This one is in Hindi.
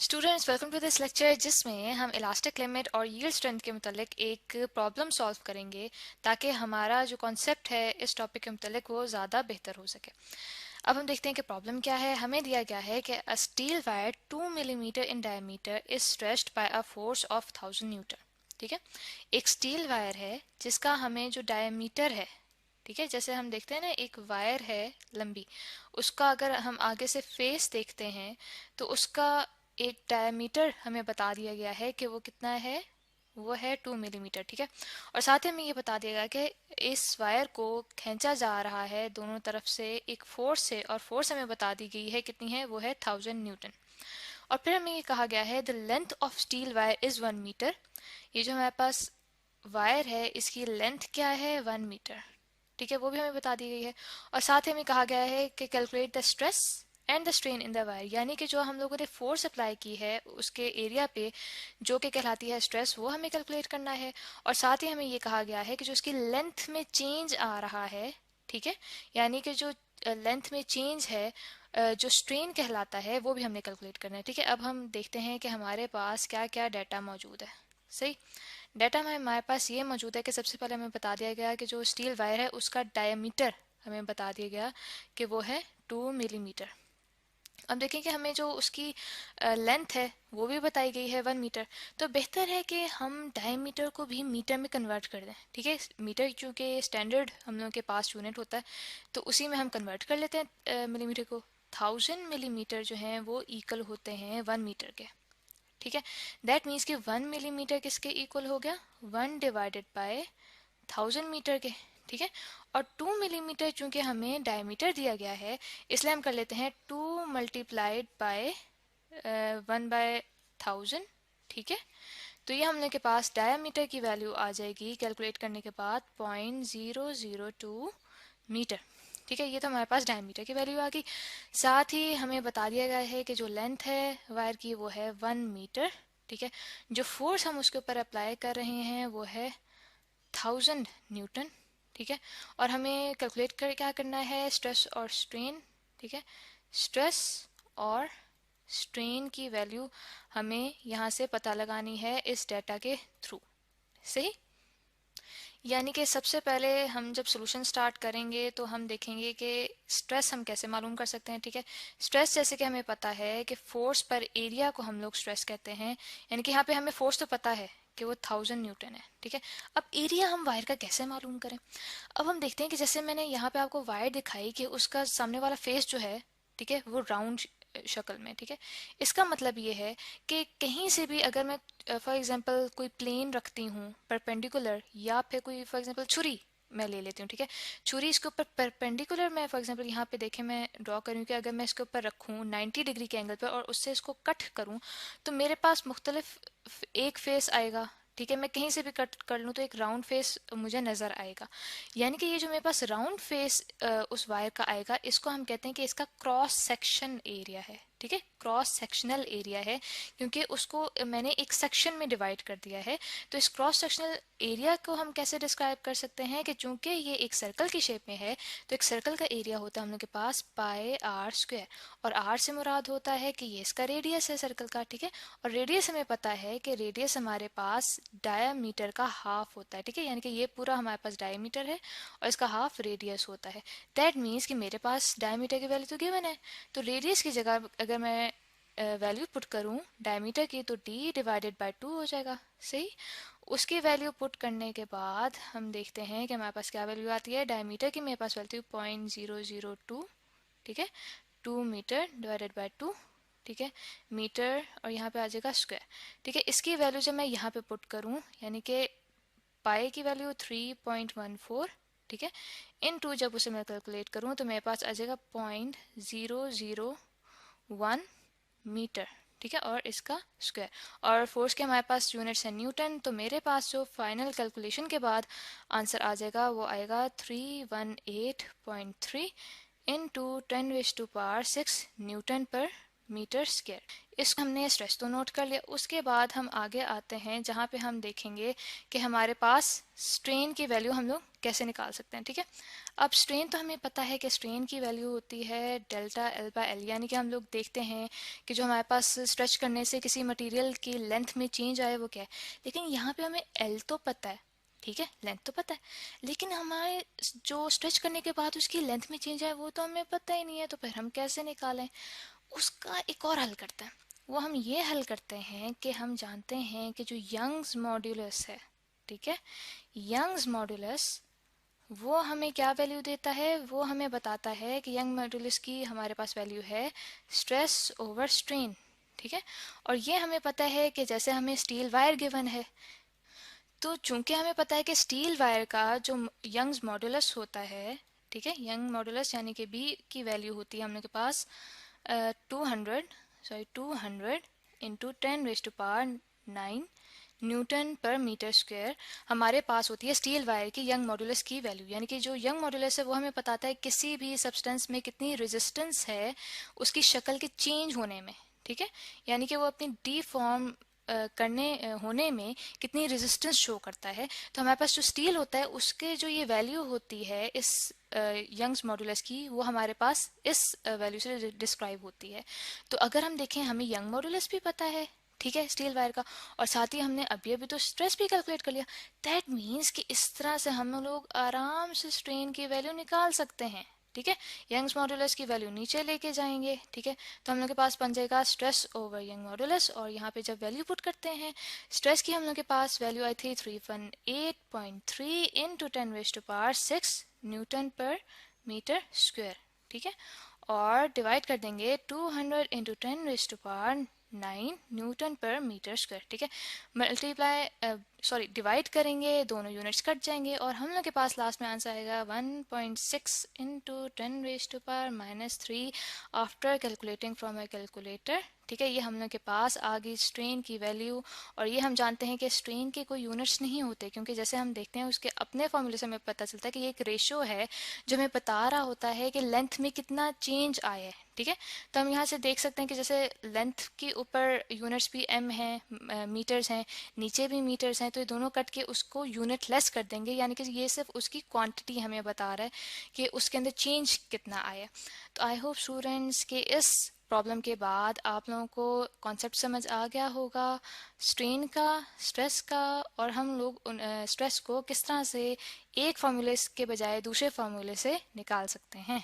Students welcome to this lecture जिसमें हम इलास्टिक लिमिट और यील्ड स्ट्रेंथ के मतलब एक प्रॉब्लम सॉल्व करेंगे ताकि हमारा जो कॉन्सेप्ट है इस टॉपिक के मतलब वो ज़्यादा बेहतर हो सके। अब हम देखते हैं कि प्रॉब्लम क्या है। हमें दिया गया है कि a steel wire 2 millimetre in diameter is stretched by a force of 1000 newton. ठीक है, एक स्टील वायर है जिसका हमें जो डायमीटर है, ठीक है, जैसे हम देखते हैं ना एक वायर है लंबी, उसका अगर हम आगे से फेस देखते हैं तो उसका एक डायमीटर हमें बता दिया गया है कि वो कितना है, वो है 2 मिलीमीटर। ठीक है, और साथ ही हमें ये बता दिया गया कि इस वायर को खींचा जा रहा है दोनों तरफ से एक फोर्स से, और फोर्स हमें बता दी गई है कितनी है, वो है 1000 न्यूटन। और फिर हमें ये कहा गया है the length of steel wire is 1 metre. ये जो हमारे पास वायर है इसकी लेंथ क्या है, 1 मीटर। ठीक है, वो भी हमें बता दी गई है। और साथ ही हमें कहा गया है कि calculate the stress and the strain in the wire, यानी कि जो हम लोगों ने फोर्स अप्लाई की है उसके एरिया पे जो कि कहलाती है स्ट्रेस, वो हमें कैलकुलेट करना है। और साथ ही हमें ये कहा गया है कि जो उसकी लेंथ में चेंज आ रहा है, ठीक है, यानी कि जो लेंथ में चेंज है, जो स्ट्रेन कहलाता है, वो भी हमने कैलकुलेट करना है। ठीक है, अब हम देखते हैं कि हमारे पास क्या क्या डाटा मौजूद है। सही, डाटा में हमारे पास ये मौजूद है कि सबसे पहले हमें बता दिया गया कि जो स्टील वायर है उसका डायमीटर हमें बता दिया गया कि वो है 2 मिलीमीटर। अब देखें कि हमें जो उसकी लेंथ है वो भी बताई गई है 1 मीटर। तो बेहतर है कि हम डायमीटर को भी मीटर में कन्वर्ट कर दें। ठीक है, मीटर चूँकि स्टैंडर्ड हम लोगों के पास यूनिट होता है तो उसी में हम कन्वर्ट कर लेते हैं मिलीमीटर को। 1000 मिलीमीटर जो हैं वो इक्वल होते हैं 1 मीटर के। ठीक है, दैट मीन्स कि 1 मिलीमीटर किसके इक्वल हो गया, 1/1000 मीटर के। ठीक है, और 2 मिलीमीटर चूंकि हमें डायमीटर दिया गया है इसलिए हम कर लेते हैं 2 × 1/1000। ठीक है, तो ये हम लोग के पास डायमीटर की वैल्यू आ जाएगी कैलकुलेट करने के बाद 0.002 मीटर। ठीक है, ये तो हमारे पास डायमीटर की वैल्यू आ गई। साथ ही हमें बता दिया गया है कि जो लेंथ है वायर की वो है 1 मीटर। ठीक है, जो फोर्स हम उसके ऊपर अप्लाई कर रहे हैं वो है 1000 न्यूटन। ठीक है, और हमें कैलकुलेट कर क्या करना है, स्ट्रेस और स्ट्रेन। ठीक है, स्ट्रेस और स्ट्रेन की वैल्यू हमें यहाँ से पता लगानी है इस डाटा के थ्रू। सही, यानी कि सबसे पहले हम जब सॉल्यूशन स्टार्ट करेंगे तो हम देखेंगे कि स्ट्रेस हम कैसे मालूम कर सकते हैं। ठीक है, स्ट्रेस जैसे कि हमें पता है कि फोर्स पर एरिया को हम लोग स्ट्रेस कहते हैं, यानी कि यहाँ पे हमें फोर्स तो पता है कि वो 1000 न्यूटन है। ठीक है, अब एरिया हम वायर का कैसे मालूम करें। अब हम देखते हैं कि जैसे मैंने यहाँ पे आपको वायर दिखाई कि उसका सामने वाला फेस जो है, ठीक है, वो राउंड शक्ल में। ठीक है, इसका मतलब ये है कि कहीं से भी अगर मैं फॉर एग्जांपल कोई प्लेन रखती हूँ परपेंडिकुलर, या फिर कोई फॉर एग्जांपल छुरी मैं ले लेती हूँ। ठीक है, छुरी इसके ऊपर परपेंडिकुलर, मैं फॉर एग्जांपल यहाँ पे देखें मैं ड्रॉ करूँ कि अगर मैं इसके ऊपर रखूँ 90 डिग्री के एंगल पर और उससे इसको कट करूँ तो मेरे पास मुख्तलिफ एक फेस आएगा। ठीक है, मैं कहीं से भी कट कर लूँ तो एक राउंड फेस मुझे नज़र आएगा। यानी कि ये जो मेरे पास राउंड फेस उस वायर का आएगा, इसको हम कहते हैं कि इसका क्रॉस सेक्शन एरिया है। ठीक है, क्रॉस सेक्शनल एरिया है, क्योंकि उसको मैंने एक सेक्शन में डिवाइड कर दिया है। तो इस क्रॉस सेक्शनल एरिया को हम कैसे डिस्क्राइब कर सकते हैं कि चूंकि ये एक सर्कल की शेप में है तो एक सर्कल का एरिया होता है हम लोग के पास πr², और r से मुराद होता है कि ये इसका रेडियस है सर्कल का। ठीक है, और रेडियस हमें पता है कि रेडियस हमारे पास डायमीटर का हाफ होता है। ठीक है, यानी कि ये पूरा हमारे पास डायमीटर है और इसका हाफ रेडियस होता है। दैट मीन्स कि मेरे पास डायमीटर की वैल्यू तो गिवन है, तो रेडियस की जगह अगर मैं वैल्यू पुट करूं डायमीटर की तो d/2 हो जाएगा। सही, उसकी वैल्यू पुट करने के बाद हम देखते हैं कि हमारे पास क्या वैल्यू आती है। डायमीटर की मेरे पास वैल्यू 0.002, ठीक है, 2 मीटर/2। ठीक है, मीटर और यहाँ पे आ जाएगा स्क्वायर। ठीक है, इसकी वैल्यू जब मैं यहाँ पे पुट करूँ, यानी कि पाई की वैल्यू 3.14, ठीक है, इन टू जब उसे मैं कैलकुलेट करूँ तो मेरे पास आ जाएगा 0.001 मीटर। ठीक है, और इसका स्क्वायर, और फोर्स के हमारे पास यूनिट्स है न्यूटन, तो मेरे पास जो फाइनल कैलकुलेशन के बाद आंसर आ जाएगा वो आएगा 318.3 इंटू 10⁻⁶ न्यूटन पर मीटर स्क्वायर। इसको हमने स्ट्रेस तो नोट कर लिया। उसके बाद हम आगे आते हैं जहाँ पे हम देखेंगे कि हमारे पास स्ट्रेन की वैल्यू हम लोग कैसे निकाल सकते हैं। ठीक है, अब स्ट्रेन तो हमें पता है कि स्ट्रेन की वैल्यू होती है डेल्टा एल बाय एल, यानी कि हम लोग देखते हैं कि जो हमारे पास स्ट्रेच करने से किसी मटेरियल की लेंथ में चेंज आए वो क्या है। लेकिन यहाँ पे हमें एल तो पता है, ठीक है, लेंथ तो पता है, लेकिन हमारे जो स्ट्रेच करने के बाद उसकी लेंथ में चेंज आए वो तो हमें पता ही नहीं है, तो फिर हम कैसे निकालें। उसका एक और हल करते हैं। वो हम ये हल करते हैं कि हम जानते हैं कि जो यंग्स मॉड्यूलस है, ठीक है, यंग्स मॉड्यूलस वो हमें क्या वैल्यू देता है, वो हमें बताता है कि यंग मॉड्यूलस की हमारे पास वैल्यू है स्ट्रेस ओवर स्ट्रेन, ठीक है। और ये हमें पता है कि जैसे हमें स्टील वायर गिवन है, तो चूंकि हमें पता है कि स्टील वायर का जो यंग्स मॉड्यूलस होता है, ठीक है, यंग मॉड्यूलस यानी कि बी की वैल्यू होती है हम लोग के पास 200 इंटू 10⁻⁹ न्यूटन पर मीटर स्क्वायर हमारे पास होती है स्टील वायर की यंग मॉड्यूलस की वैल्यू। यानी कि जो यंग मॉड्यूलस है वो हमें बताता है किसी भी सब्सटेंस में कितनी रेजिस्टेंस है उसकी शक्ल के चेंज होने में, ठीक है, यानी कि वो अपनी डीफॉर्म करने होने में कितनी रेजिस्टेंस शो करता है। तो हमारे पास जो स्टील होता है उसके जो ये वैल्यू होती है इस यंग्स मॉड्यूलस की, वो हमारे पास इस वैल्यू से डिस्क्राइब होती है। तो अगर हम देखें हमें यंग मॉड्यूलस भी पता है, ठीक है, स्टील वायर का, और साथ ही हमने अभी अभी तो स्ट्रेस भी कैलकुलेट कर लिया। दैट मीन्स कि इस तरह से हम लोग आराम से स्ट्रेन की वैल्यू निकाल सकते हैं, ठीक है। यंग्स मॉड्यूलस की वैल्यू नीचे लेके जाएंगे, ठीक है, तो हम लोग के पास बन जाएगा स्ट्रेस ओवर यंग मॉड्यूलस, और यहाँ पे जब वैल्यू पुट करते हैं स्ट्रेस की हम लोग के पास वैल्यू आई थी 318.3 इंटू 10⁻⁶ न्यूटन पर मीटर स्क्वायर, ठीक है, और डिवाइड कर देंगे 200 इंटू 10⁻⁹ न्यूटन पर मीटर स्क्वायर, ठीक है। मल्टीप्लाई डिवाइड करेंगे, दोनों यूनिट्स कट जाएंगे और हम लोग के पास लास्ट में आंसर आएगा 1.6 into 10⁻³ after calculating from a calculator, ठीक है। ये हम लोग के पास आ गई स्ट्रेन की वैल्यू। और ये हम जानते हैं कि स्ट्रेन के कोई यूनिट्स नहीं होते, क्योंकि जैसे हम देखते हैं उसके अपने फॉर्मूले से हमें पता चलता है कि ये एक रेशो है जो हमें बता रहा होता है कि लेंथ में कितना चेंज आया है, ठीक है। तो हम यहाँ से देख सकते हैं कि जैसे लेंथ के ऊपर यूनिट्स भी एम हैं, मीटर्स हैं, नीचे भी मीटर्स हैं, तो ये दोनों कट के उसको यूनिट लेस कर देंगे, यानी कि ये सिर्फ उसकी क्वांटिटी हमें बता रहा है कि उसके अंदर चेंज कितना आया। तो आई होप स्टूडेंट्स के इस प्रॉब्लम के बाद आप लोगों को कॉन्सेप्ट समझ आ गया होगा स्ट्रेन का, स्ट्रेस का, और हम लोग स्ट्रेस को किस तरह से एक फार्मूले के बजाय दूसरे फार्मूले से निकाल सकते हैं।